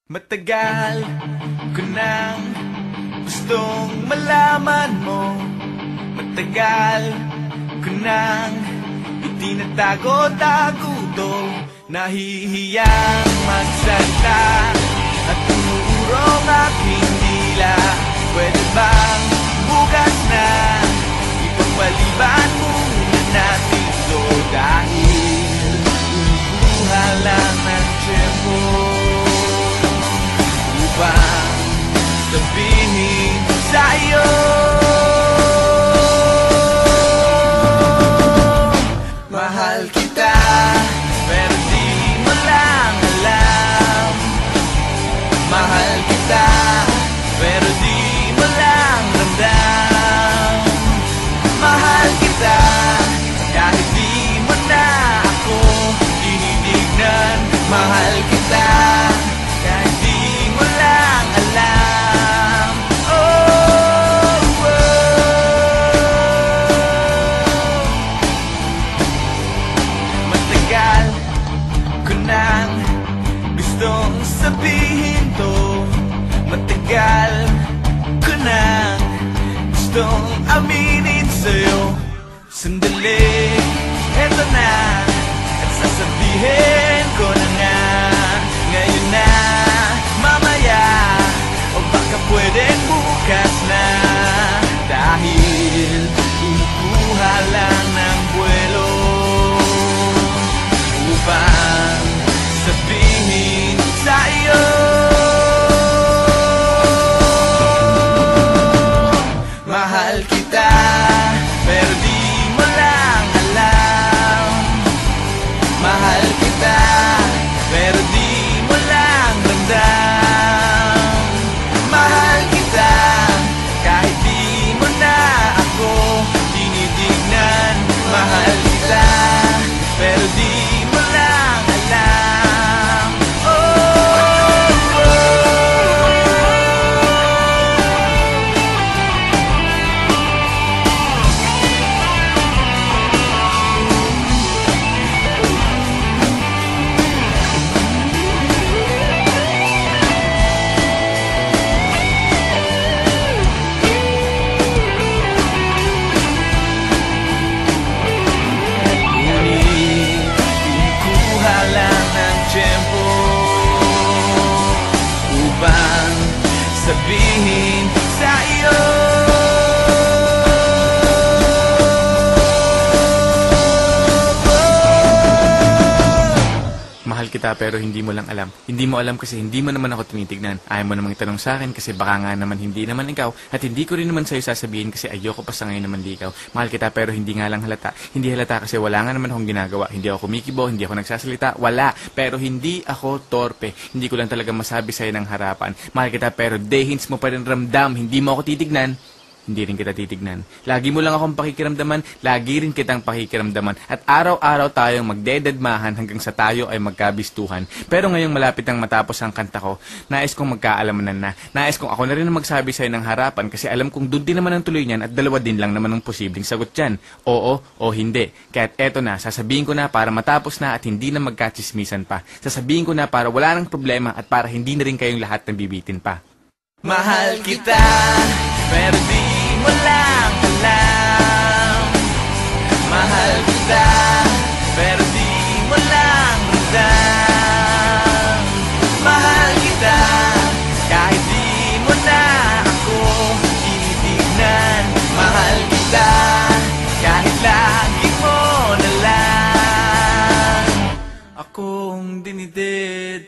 Matagal ko nang gustong malaman mo. Matagal ko nang itinatago-tago to. Nahihiyang magsalita at tumurong aking dila. Pwede bang bukas na ipagpaliban muna natin to? Dahil umuha lang ng tiyempo upang sabihin sa'yo mahal kita, pero di mo lang alam. Mahal kita, pero di mo lang ramdam. Mahal kita, kahit di mo na ako tinitignan. Mahal kita, kahit di mo lang alam. Oh, oh. Matagal ko nang gustong sabihin to. Matagal ko nang gustong aminin sa'yo. Sandali, eto na, at sasabihin ko na nga. Ngayon na, mamaya, o baka pwedeng bukas na. Dahil kumukuha lang ng buwelo upang sabihin sa'yo mahal kita, pero di mo lang alam. Mahal kita, pero di mo lang ramdam. Mahal kita, kahit di mo na ako tinitignan. Mahal kita, pero di mo lang alam. Oh, oh. Upang sabihin sa'yo mahal kita, pero hindi mo lang alam. Hindi mo alam kasi hindi mo naman ako tinitignan. Ayaw mo namang itanong sa akin kasi baka nga naman hindi naman ikaw. At hindi ko rin naman sa'yo sasabihin kasi ayoko pa sa ngayon naman di ikaw. Mahal kita, pero hindi nga lang halata. Hindi halata kasi wala nga naman akong ginagawa. Hindi ako kumikibo, hindi ako nagsasalita. Wala. Pero hindi ako torpe. Hindi ko lang talaga masabi sa'yo ng harapan. Mahal kita, pero dehins mo pa rin ramdam. Hindi mo ako titignan. Hindi rin kita titignan. Lagi mo lang akong pakikiramdaman, lagi rin kitang pakikiramdaman. At araw-araw tayong magdededmahan hanggang sa tayo ay magkabistuhan. Pero ngayong malapit nang matapos ang kanta ko, nais kong magkaalamanan na. Nais kong ako na rin ang magsabi sa'yo ng harapan kasi alam kong doon din naman ang tuloy niyan at dalawa din lang naman ang posibleng sagot dyan. Oo o hindi. Kaya't eto na, sasabihin ko na para matapos na at hindi na magkachismisan pa. Sasabihin ko na para wala nang problema at para hindi na rin kayong lahat nabibitin pa. Mahal kita, pero di mo lang alam. Mahal kita, pero di mo lang ramdam. Mahal kita, kahit di mo na ako tinitignan. Mahal kita, kahit lagi mo na lang akong dinidid.